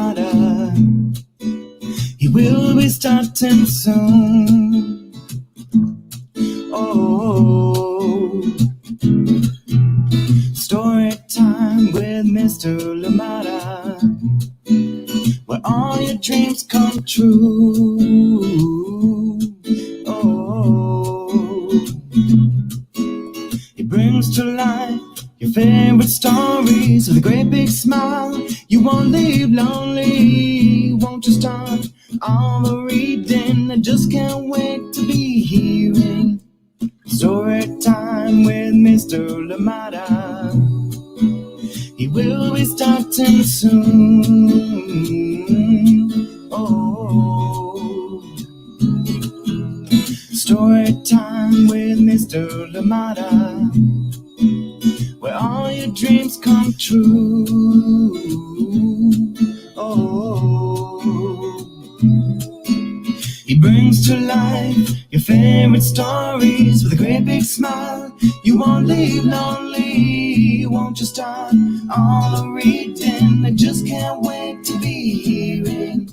Lamada. He will be starting soon. Oh, story time with Mr. Lamada, where all your dreams come true. Oh, he brings to life your favorite stories with a great big smile. You won't leave lonely, won't you start all the reading? I just can't wait to be hearing story time with Mr. Lamada. He will be starting soon. Oh, story time with Mr. Lamada, where all your dreams come true. Oh, he brings to life your favorite stories with a great big smile. You won't leave lonely, won't you start all the reading? I just can't wait to be hearing.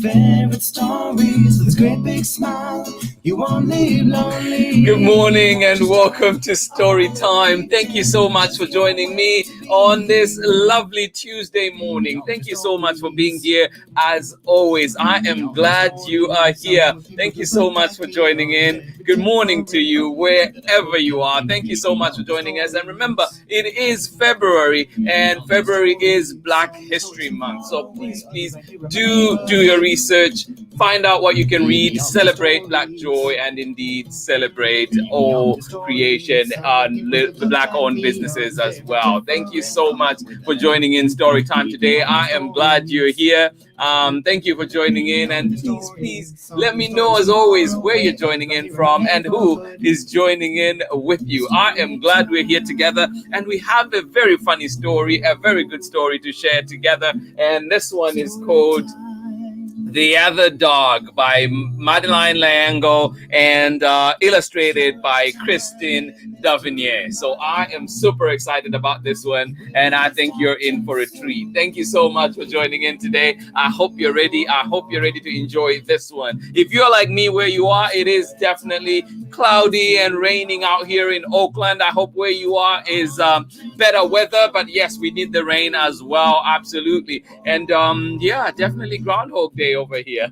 Favorite stories with this great big smile. You won't leave lonely. Good morning and welcome to Story Time. Thank you so much for joining me on this lovely Tuesday morning. Thank you so much for being here as always. I am glad you are here. Thank you so much for joining in. Good morning to you wherever you are. Thank you so much for joining us. And remember, it is February and February is Black History Month. So please do your research, find out what you can read, celebrate Black joy, and indeed celebrate all creation and the Black-owned businesses as well. Thank you so much for joining in Story Time today. I am glad you're here. Thank you for joining in, and please let me know as always where you're joining in from and who is joining in with you. I am glad we're here together, and we have a very funny story, a very good story to share together, and this one is called The Other Dog by Madeleine L'Engle and illustrated by Christine Devenier. So I am super excited about this one, and I think you're in for a treat. Thank you so much for joining in today. I hope you're ready. I hope you're ready to enjoy this one. If you're like me where you are, it is definitely cloudy and raining out here in Oakland. I hope where you are is better weather, but yes, we need the rain as well. Absolutely. And yeah, definitely Groundhog Day over here.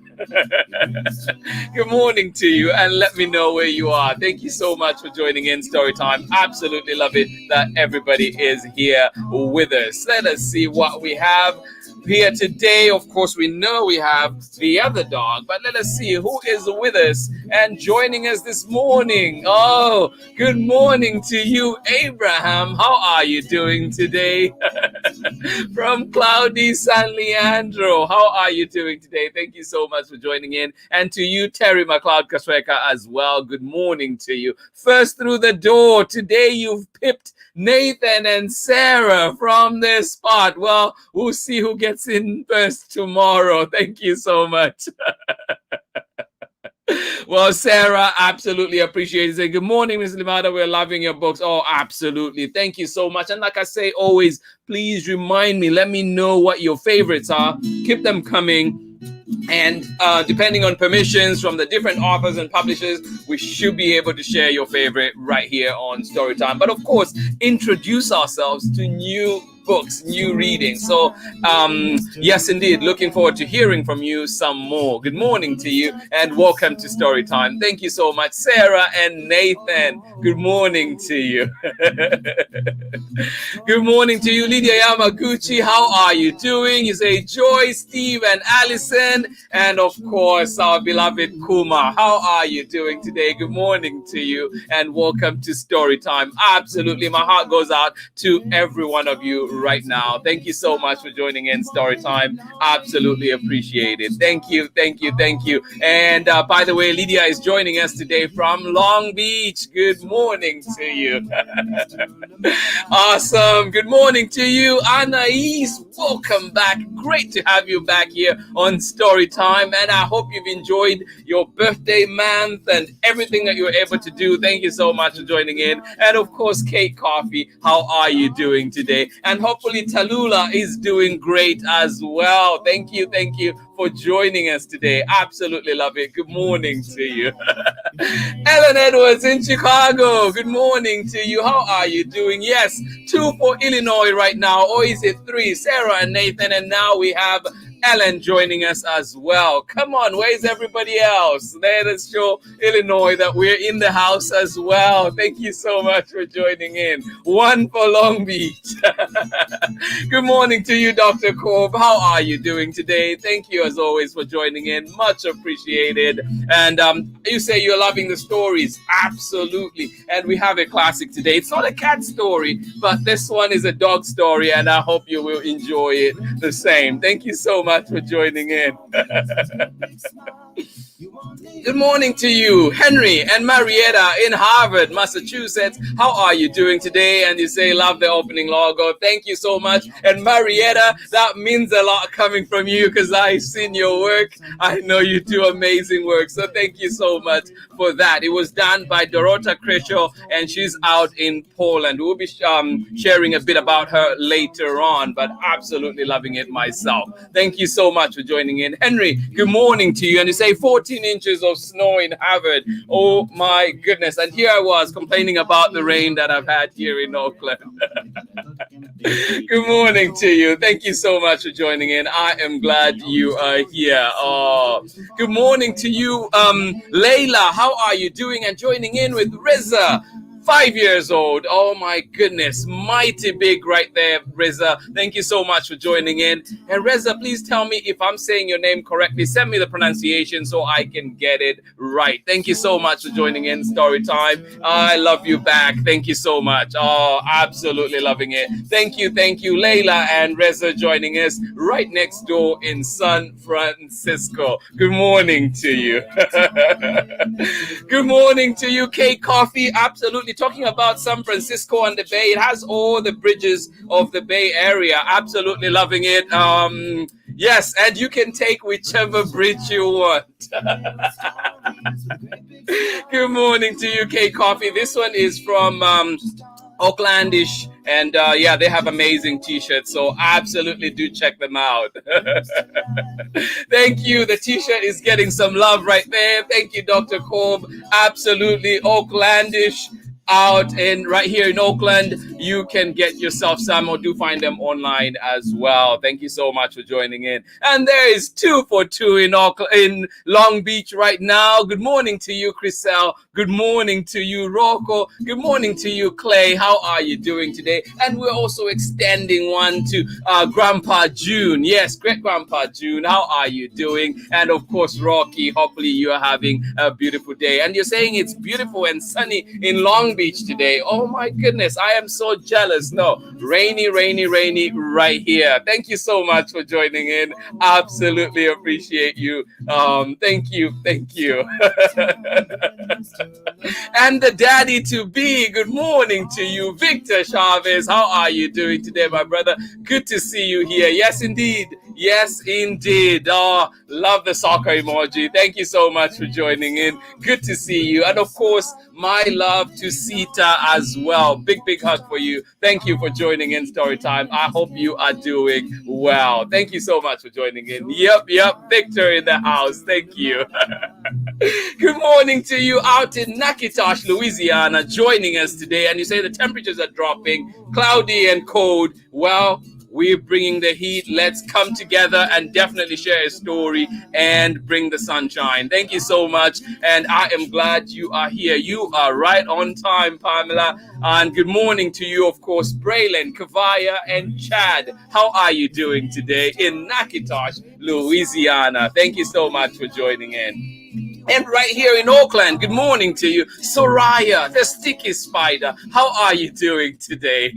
Good morning to you, and let me know where you are. Thank you so much for joining in Storytime. Absolutely love it that everybody is here with us. Let us see what we have here today. Of course, we know we have The Other Dog, but let us see who is with us and joining us this morning. Oh, good morning to you, Abraham. How are you doing today? From cloudy San Leandro, how are you doing today? Thank you so much for joining in. And to you, Terry McLeod Kasweka, as well. Good morning to you. First through the door, today you've pipped Nathan and Sarah from this spot. Well, we'll see who gets in first tomorrow. Thank you so much. Well, Sarah, absolutely appreciate it. Good morning, Ms. Limada. We're loving your books. Oh, absolutely. Thank you so much. And like I say always, please remind me, let me know what your favorites are. Keep them coming. And depending on permissions from the different authors and publishers, we should be able to share your favorite right here on Storytime. But of course, introduce ourselves to new books, new reading. So yes, indeed, looking forward to hearing from you some more. Good morning to you and welcome to Storytime. Thank you so much, Sarah and Nathan. Good morning to you. Good morning to you, Lydia Yamaguchi. How are you doing? You say Joy, Steve, and Allison, and of course our beloved Kuma. How are you doing today? Good morning to you and welcome to Storytime. Absolutely, my heart goes out to every one of you right now. Thank you so much for joining in Story Time. Absolutely appreciate it. Thank you, thank you, thank you. And by the way, Lydia is joining us today from Long Beach. Good morning to you. Awesome. Good morning to you, Anais. Welcome back. Great to have you back here on Story Time. And I hope you've enjoyed your birthday month and everything that you were able to do. Thank you so much for joining in. And of course, Kate Coffee, how are you doing today? And hopefully Tallulah is doing great as well. Thank you for joining us today. Absolutely love it. Good morning to you. Ellen Edwards in Chicago. Good morning to you. How are you doing? Yes, 2 for Illinois right now. Or is it 3? Sarah and Nathan. And now we have Ellen joining us as well. Come on, where's everybody else? Let us show Illinois that we're in the house as well. Thank you so much for joining in. 1 for Long Beach. Good morning to you, Dr. Korb. How are you doing today? Thank you as always for joining in. Much appreciated. And you say you're loving the stories. Absolutely. And we have a classic today. It's not a cat story, but this one is a dog story, and I hope you will enjoy it the same. Thank you so much for joining in. Good morning to you, Henry and Marietta in Harvard, Massachusetts. How are you doing today? And you say, love the opening logo. Thank you so much. And Marietta, that means a lot coming from you because I've seen your work. I know you do amazing work. So thank you so much for that. It was done by Dorota Kresho, and she's out in Poland. We'll be sharing a bit about her later on, but absolutely loving it myself. Thank you so much for joining in. Henry, good morning to you. And you say 14 inches of snow in Harvard. Oh my goodness. And here I was complaining about the rain that I've had here in Oakland. Good morning to you. Thank you so much for joining in. I am glad you are here. Oh, good morning to you, Layla. How are you doing? And joining in with Reza. 5 years old. Oh my goodness. Mighty big right there, Reza. Thank you so much for joining in. And Reza, please tell me if I'm saying your name correctly. Send me the pronunciation so I can get it right. Thank you so much for joining in Story Time. I love you back. Thank you so much. Oh, absolutely loving it. Thank you, Layla and Reza joining us right next door in San Francisco. Good morning to you. Good morning to you, Kate Coffee. Absolutely. Talking about San Francisco and the Bay, it has all the bridges of the Bay Area. Absolutely loving it. Yes, and you can take whichever bridge you want. Good morning to you, Kate Coffee. This one is from Oaklandish, and yeah, they have amazing t-shirts, so absolutely do check them out. Thank you. The t-shirt is getting some love right there. Thank you, Dr. Korb. Absolutely Oaklandish. Out in right here in Oakland, you can get yourself some, or do find them online as well. Thank you so much for joining in. And there is 2 for 2 in Long Beach right now. Good morning to you, Chriselle. Good morning to you, Rocco. Good morning to you, Clay. How are you doing today? And we're also extending one to Grandpa June. Yes, great Grandpa June. How are you doing? And of course, Rocky. Hopefully you are having a beautiful day. And you're saying it's beautiful and sunny in Long Beach today. Oh my goodness, I am so jealous. No, rainy right here. Thank you so much for joining in. Absolutely appreciate you. Thank you. And the daddy to be, good morning to you, Victor Chavez. How are you doing today, my brother? Good to see you here. Yes, indeed. Oh, love the soccer emoji. Thank you so much for joining in. Good to see you. And of course, my love to Sita as well. Big hug for you. Thank you for joining in Story Time. I hope you are doing well. Thank you so much for joining in. Yep. Victor in the house. Thank you. Good morning to you out in Natchitoches, Louisiana, joining us today. And you say the temperatures are dropping, cloudy and cold. Well, we're bringing the heat. Let's come together and definitely share a story and bring the sunshine. Thank you so much. And I am glad you are here. You are right on time, Pamela. And good morning to you, of course, Braylon, Kavaya, and Chad. How are you doing today in Natchitoches, Louisiana? Thank you so much for joining in. And right here in Auckland, good morning to you, Soraya, the sticky spider. How are you doing today?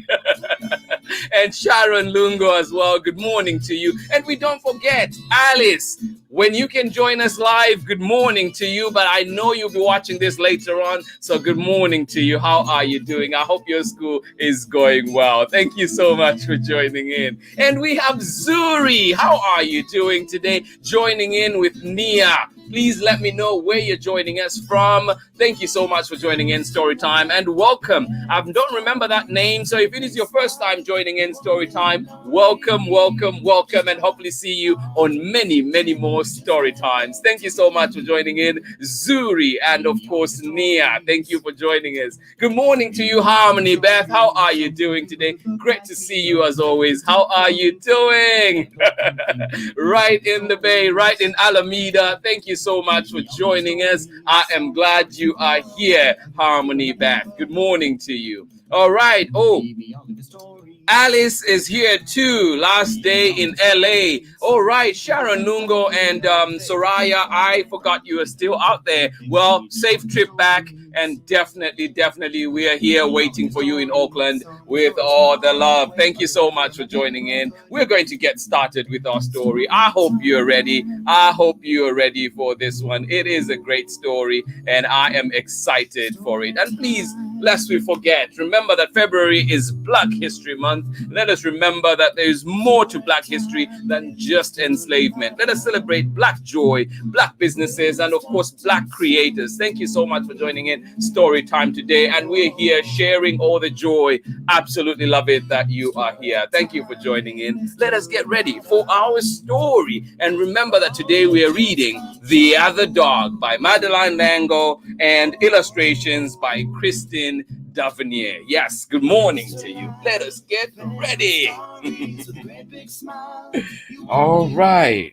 And Sharon Lungo as well, good morning to you. And we don't forget, Alice, when you can join us live, good morning to you. But I know you'll be watching this later on, so good morning to you. How are you doing? I hope your school is going well. Thank you so much for joining in. And we have Zuri. How are you doing today? Joining in with Nia. Please let me know where you're joining us from. Thank you so much for joining in Storytime, and welcome. I don't remember that name, so if it is your first time joining in Storytime, welcome, welcome, welcome, and hopefully see you on many, many more Storytimes. Thank you so much for joining in, Zuri, and of course, Nia. Thank you for joining us. Good morning to you, Harmony Beth. How are you doing today? Great to see you as always. How are you doing? Right in the Bay, right in Alameda. Thank you so much for joining us. I am glad you are here, Harmony Beth. Good morning to you. All right. Oh, Alice is here too. Last day in LA. All right, Sharon Lungo and Soraya, I forgot you are still out there. Well, safe trip back. And definitely, we are here waiting for you in Auckland with all the love. Thank you so much for joining in. We're going to get started with our story. I hope you're ready. I hope you're ready for this one. It is a great story, and I am excited for it. And please, lest we forget, remember that February is Black History Month. Let us remember that there is more to Black history than just enslavement. Let us celebrate Black joy, Black businesses, and of course, Black creators. Thank you so much for joining in Story Time today, and we're here sharing all the joy. Absolutely love it that you are here. Thank you for joining in. Let us get ready for our story. And remember that today we are reading The Other Dog by Madeleine L'Engle and illustrations by Christine Devenier. Yes, good morning to you. Let us get ready. All right.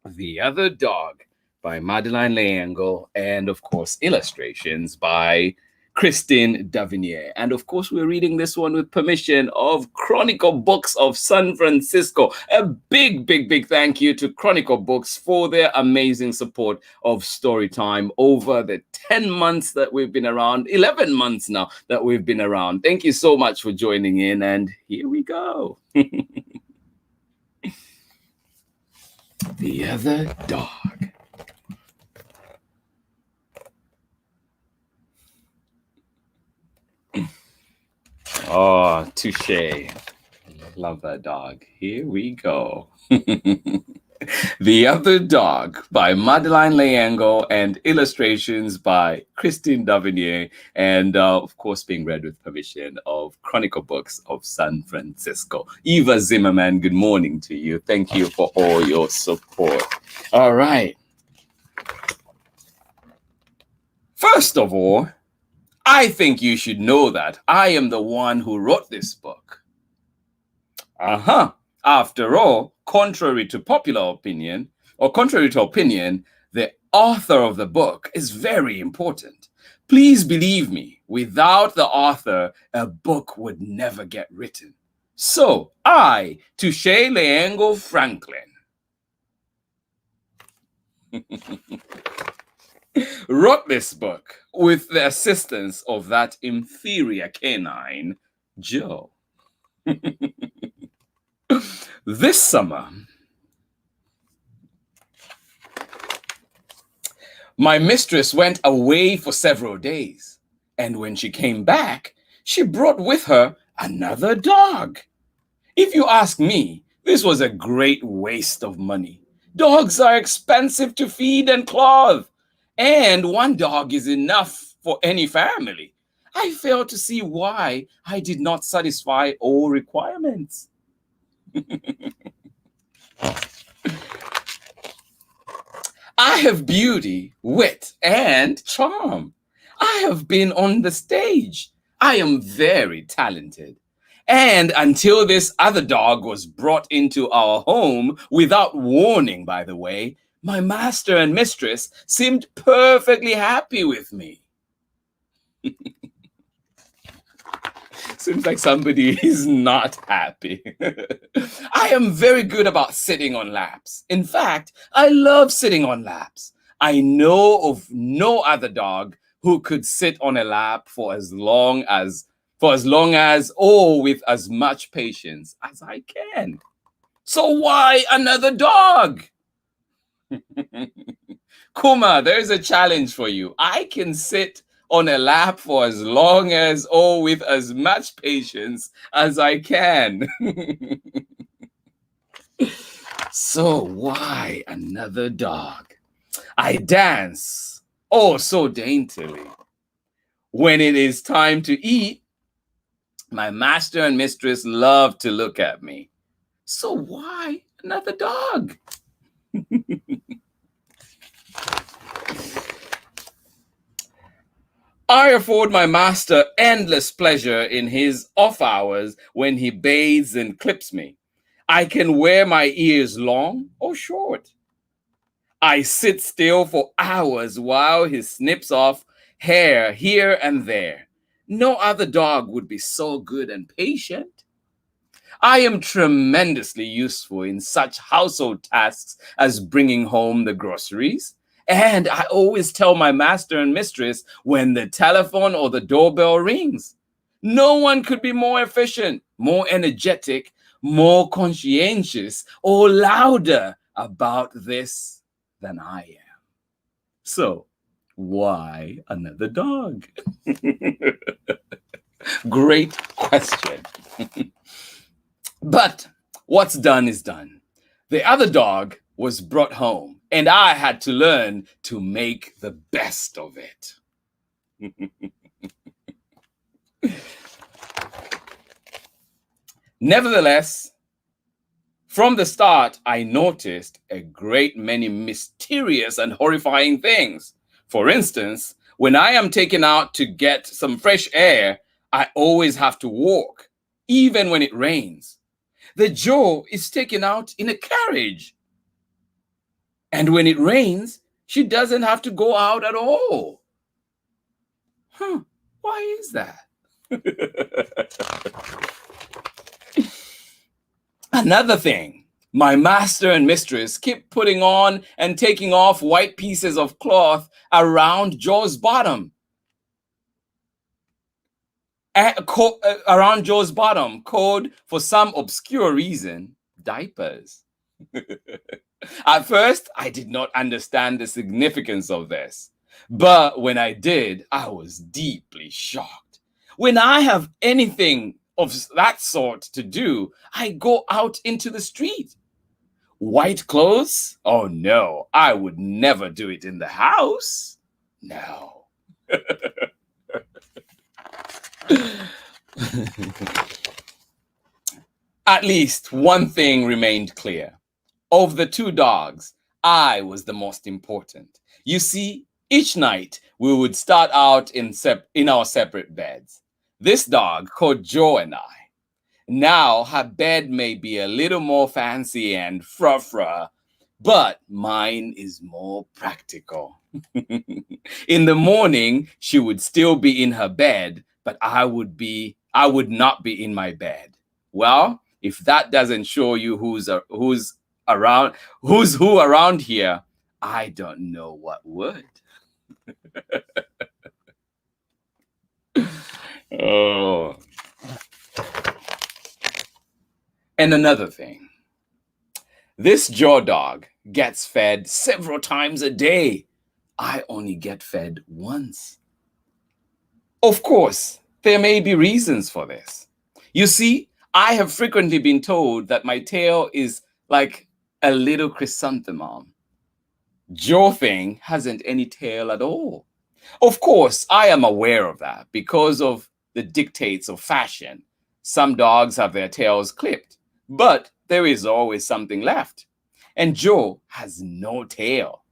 The Other Dog by Madeleine L'Engle, and of course, illustrations by Christine Devenier. And of course, we're reading this one with permission of Chronicle Books of San Francisco. A big thank you to Chronicle Books for their amazing support of Storytime over the 10 months that we've been around, 11 months now that we've been around. Thank you so much for joining in, and here we go. The Other Dog. Oh, touche. Love that dog. Here we go. The Other Dog by Madeleine L'Engle and illustrations by Christine Devenier, and of course being read with permission of Chronicle Books of San Francisco. Eva Zimmerman, good morning to you. Thank you for all your support. All right. First of all, I think you should know that I am the one who wrote this book. After all, contrary to opinion, the author of the book is very important. Please believe me, without the author, a book would never get written. So, I, Touche L'Engle Franklin, wrote this book with the assistance of that inferior canine, Joe. This summer, my mistress went away for several days, and when she came back, she brought with her another dog. If you ask me, this was a great waste of money. Dogs are expensive to feed and clothe, and one dog is enough for any family. I fail to see why I did not satisfy all requirements. I have beauty, wit, and charm. I have been on the stage. I am very talented. And until this other dog was brought into our home, without warning, by the way, my master and mistress seemed perfectly happy with me. Seems like somebody is not happy. I am very good about sitting on laps. In fact, I love sitting on laps. I know of no other dog who could sit on a lap for as long as or with as much patience as I can. So why another dog? Kuma, there's a challenge for you. I can sit on a lap for as long as or with as much patience as I can. So why another dog? I dance, oh so daintily. When it is time to eat, my master and mistress love to look at me. So why another dog? I afford my master endless pleasure in his off hours when he bathes and clips me. I can wear my ears long or short. I sit still for hours while he snips off hair here and there. No other dog would be so good and patient. I am tremendously useful in such household tasks as bringing home the groceries. And I always tell my master and mistress when the telephone or the doorbell rings. No one could be more efficient, more energetic, more conscientious, or louder about this than I am. So, why another dog? Great question. But what's done is done. The other dog was brought home, and I had to learn to make the best of it. Nevertheless, from the start, I noticed a great many mysterious and horrifying things. For instance, when I am taken out to get some fresh air, I always have to walk, even when it rains. The Joe is taken out in a carriage. And when it rains, she doesn't have to go out at all. Why is that? Another thing, my master and mistress keep putting on and taking off white pieces of cloth around Joe's bottom. Around Joe's bottom, code for some obscure reason, diapers. At first, I did not understand the significance of this. But when I did, I was deeply shocked. When I have anything of that sort to do, I go out into the street. White clothes? Oh no, I would never do it in the house. No. At least one thing remained clear. Of the two dogs, I was the most important. You see, each night we would start out in our separate beds. This dog called Joe and I. Now her bed may be a little more fancy and frou-frou, but mine is more practical. In the morning, she would still be in her bed, but I would not be in my bed. Well, if that doesn't show you who's who around here, I don't know what would. Oh. And another thing, this Joe dog gets fed several times a day. I only get fed once. Of course, there may be reasons for this. You see, I have frequently been told that my tail is like a little chrysanthemum. Joe thing hasn't any tail at all. Of course, I am aware of that because of the dictates of fashion. Some dogs have their tails clipped, but there is always something left. And Joe has no tail.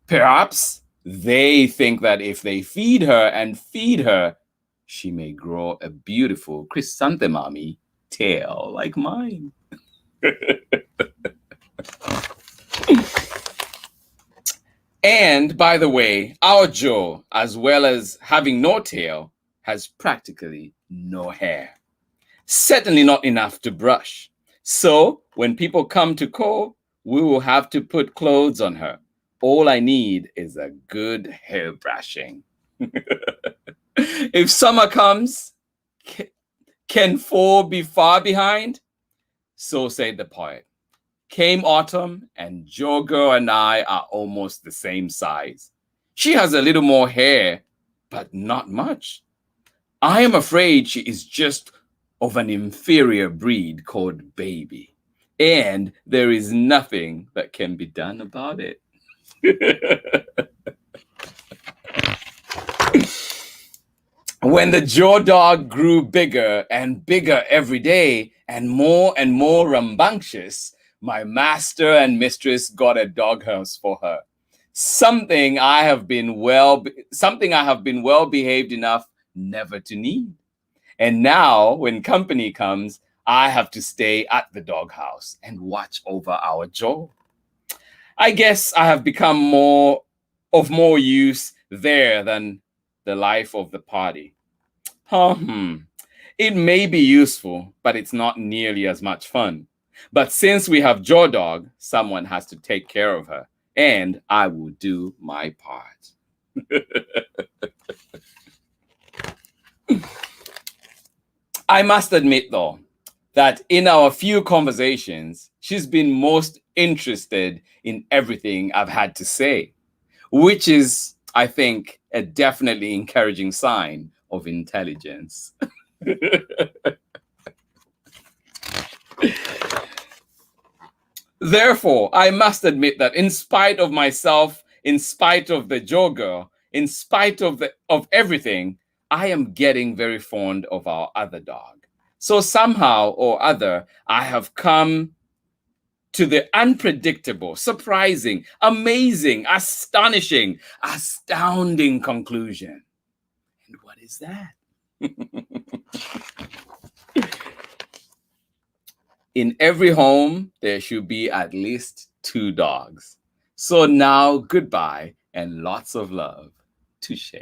Perhaps they think that if they feed her, she may grow a beautiful chrysanthemum tail like mine. And by the way, our Joe, as well as having no tail, has practically no hair. Certainly not enough to brush. So when people come to call, we will have to put clothes on her. All I need is a good hair brushing. If summer comes, can fall be far behind? So said the poet. Came autumn, and Jogo and I are almost the same size. She has a little more hair, but not much. I am afraid she is just of an inferior breed called baby, and there is nothing that can be done about it. When the jaw dog grew bigger and bigger every day and more rambunctious, my master and mistress got a doghouse for her. Something I have been well behaved enough never to need. And now when company comes, I have to stay at the doghouse and watch over our jaw. I guess I have become more use there than the life of the party. It may be useful, but it's not nearly as much fun. But since we have Jaw Dog, someone has to take care of her, and I will do my part. I must admit, though, that in our few conversations, she's been most interested in everything I've had to say, which is, I think, a definitely encouraging sign of intelligence. Therefore, I must admit that in spite of myself, in spite of the Joe girl, in spite of everything, I am getting very fond of our other dog. So somehow or other, I have come to the unpredictable, surprising, amazing, astonishing, astounding conclusion. And what is that? In every home, there should be at least 2 dogs. So now, goodbye and lots of love. Touche.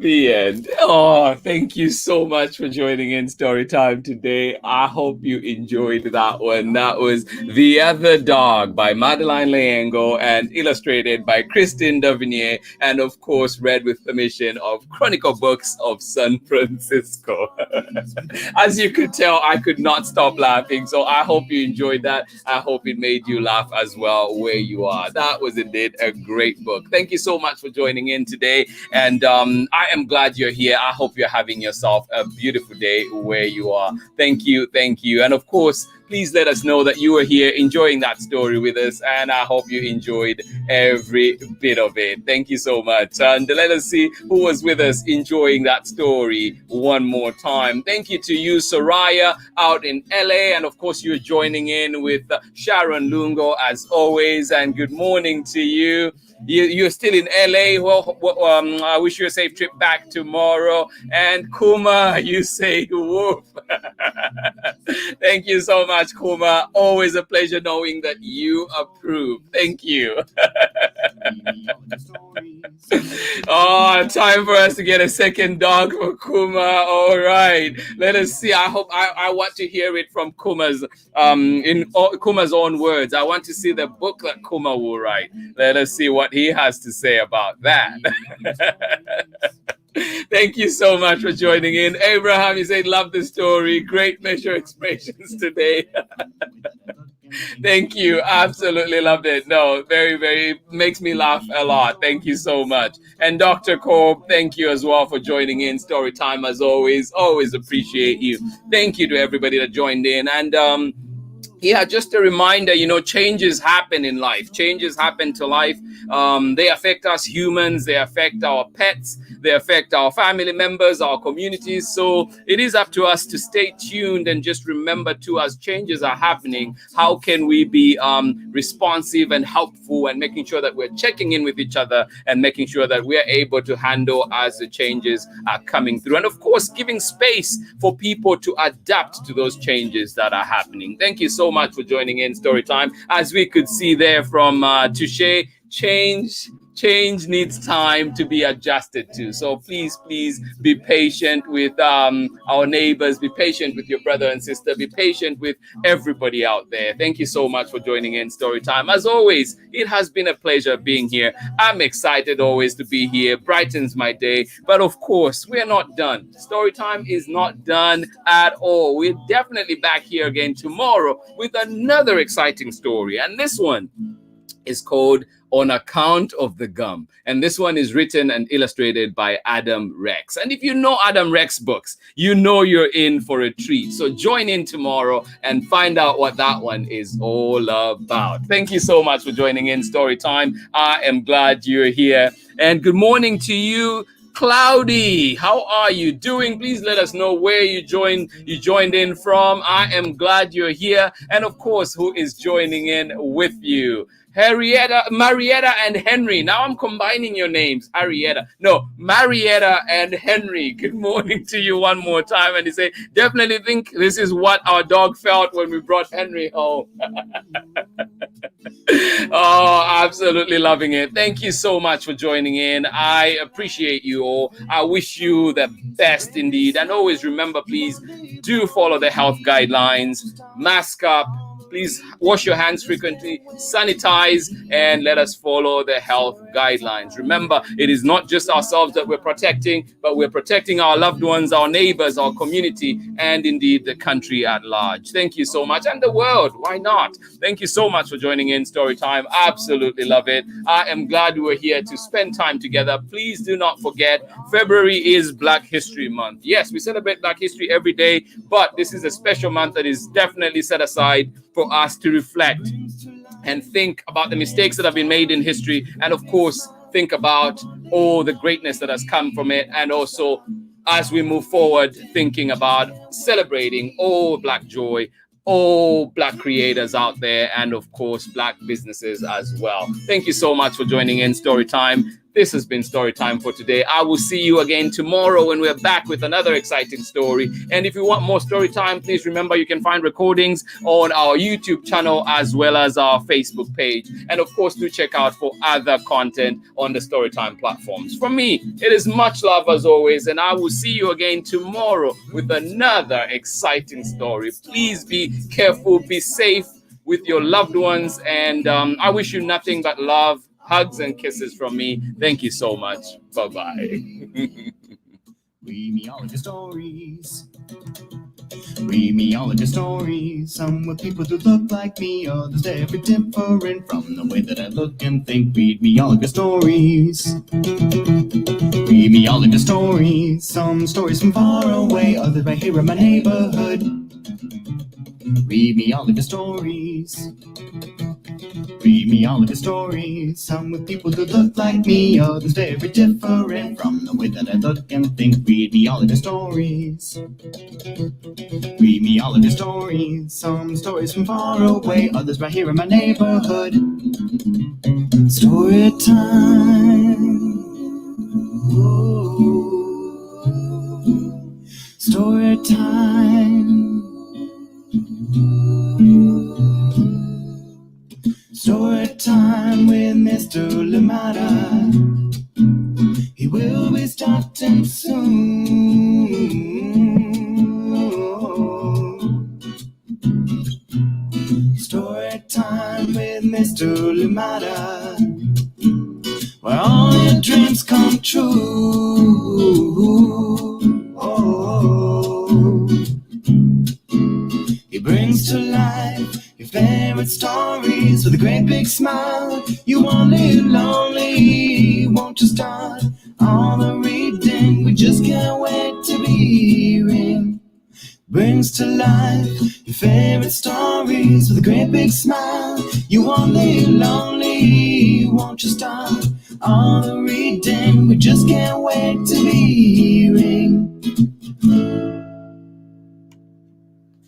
The end. Oh, thank you so much for joining in Storytime today. I hope you enjoyed that one. That was The Other Dog by Madeleine L'Engle and illustrated by Christine Devenier, and of course read with permission of Chronicle Books of San Francisco. As you could tell, I could not stop laughing, so I hope you enjoyed that. I hope it made you laugh as well where you are. That was indeed a great book. Thank you so much for joining in today, and I am glad you're here. I hope you're having yourself a beautiful day where you are. Thank you. And of course, please let us know that you were here enjoying that story with us, and I hope you enjoyed every bit of it. Thank you so much. And let us see who was with us enjoying that story one more time. Thank you to you, Soraya, out in LA, and of course you're joining in with Sharon Lungo as always, and good morning to you. You're still in LA. Well, I wish you a safe trip back tomorrow. And Kuma, you say woof. Thank you so much, Kuma. Always a pleasure knowing that you approve. Thank you. Oh, time for us to get a second dog for Kuma. All right. Let us see. I hope I want to hear it from Kuma's Kuma's own words. I want to see the book that Kuma will write. Let us see what he has to say about that. Thank you so much for joining in. Abraham, you said, love the story. Great measure expressions today. Thank you. Absolutely loved it. No, very, very makes me laugh a lot. Thank you so much. And Dr. Korb, thank you as well for joining in. Story time as always. Always appreciate you. Thank you to everybody that joined in. And yeah, just a reminder, changes happen in life. Changes happen to life. They affect us humans. They affect our pets. They affect our family members, our communities. So it is up to us to stay tuned and just remember too, as changes are happening, how can we be responsive and helpful, and making sure that we're checking in with each other and making sure that we're able to handle as the changes are coming through. And of course, giving space for people to adapt to those changes that are happening. Thank you so much for joining in Storytime. As we could see there from Touche, change change needs time to be adjusted to. So please be patient with our neighbors, be patient with your brother and sister, be patient with everybody out there. Thank you so much for joining in Storytime. As always, it has been a pleasure being here. I'm excited always to be here. Brightens my day. But of course, we're not done. Storytime is not done at all. We're definitely back here again tomorrow with another exciting story. And this one is called On Account of the Gum. And this one is written and illustrated by Adam Rex. And if you know Adam Rex books, you know you're in for a treat. So join in tomorrow and find out what that one is all about. Thank you so much for joining in Storytime. I am glad you're here. And good morning to you, Cloudy. How are you doing? Please let us know where you joined in from. I am glad you're here. And of course, who is joining in with you? Marietta and Henry. Now I'm combining your names. Marietta and Henry. Good morning to you one more time. And you say, definitely think this is what our dog felt when we brought Henry home. Oh, absolutely loving it. Thank you so much for joining in. I appreciate you all. I wish you the best indeed. And always remember, please do follow the health guidelines. Mask up. Please wash your hands frequently, sanitize, and let us follow the health guidelines. Remember, it is not just ourselves that we're protecting, but we're protecting our loved ones, our neighbors, our community, and indeed the country at large. Thank you so much. And the world, why not? Thank you so much for joining in Storytime. Absolutely love it. I am glad we were here to spend time together. Please do not forget, February is Black History Month. Yes, we celebrate Black History every day, but this is a special month that is definitely set aside for us to reflect and think about the mistakes that have been made in history, and of course think about all the greatness that has come from it, and also as we move forward thinking about celebrating all Black joy, all Black creators out there, and of course Black businesses as well. Thank you so much for joining in Storytime. This has been Storytime for today. I will see you again tomorrow when we're back with another exciting story. And if you want more Storytime, please remember you can find recordings on our YouTube channel as well as our Facebook page. And of course, do check out for other content on the Storytime platforms. From me, it is much love as always, and I will see you again tomorrow with another exciting story. Please be careful, be safe with your loved ones, and I wish you nothing but love. Hugs and kisses from me. Thank you so much. Bye-bye. Read me all of your stories. Read me all of your stories. Some with people who look like me, others very different from the way that I look and think. Read me all of your stories. Read me all of your stories. Some stories from far away, others right here in my neighborhood. Read me all of your stories. Read me all of your stories. Some with people who look like me, others very different from the way that I look and think. Read me all of your stories. Read me all of your stories. Some stories from far away, others right here in my neighborhood. Story time. Ooh. Story time. Story time with Mr. Lamada. He will be starting soon. Story time with Mr. Lamada, where all your dreams come true. Oh, he brings to life your favorite stories with a great big smile. You won't live lonely, won't you start all the reading? We just can't wait to be hearing. Brings to life your favorite stories with a great big smile. You won't live lonely, won't you start all the reading? We just can't wait to be hearing.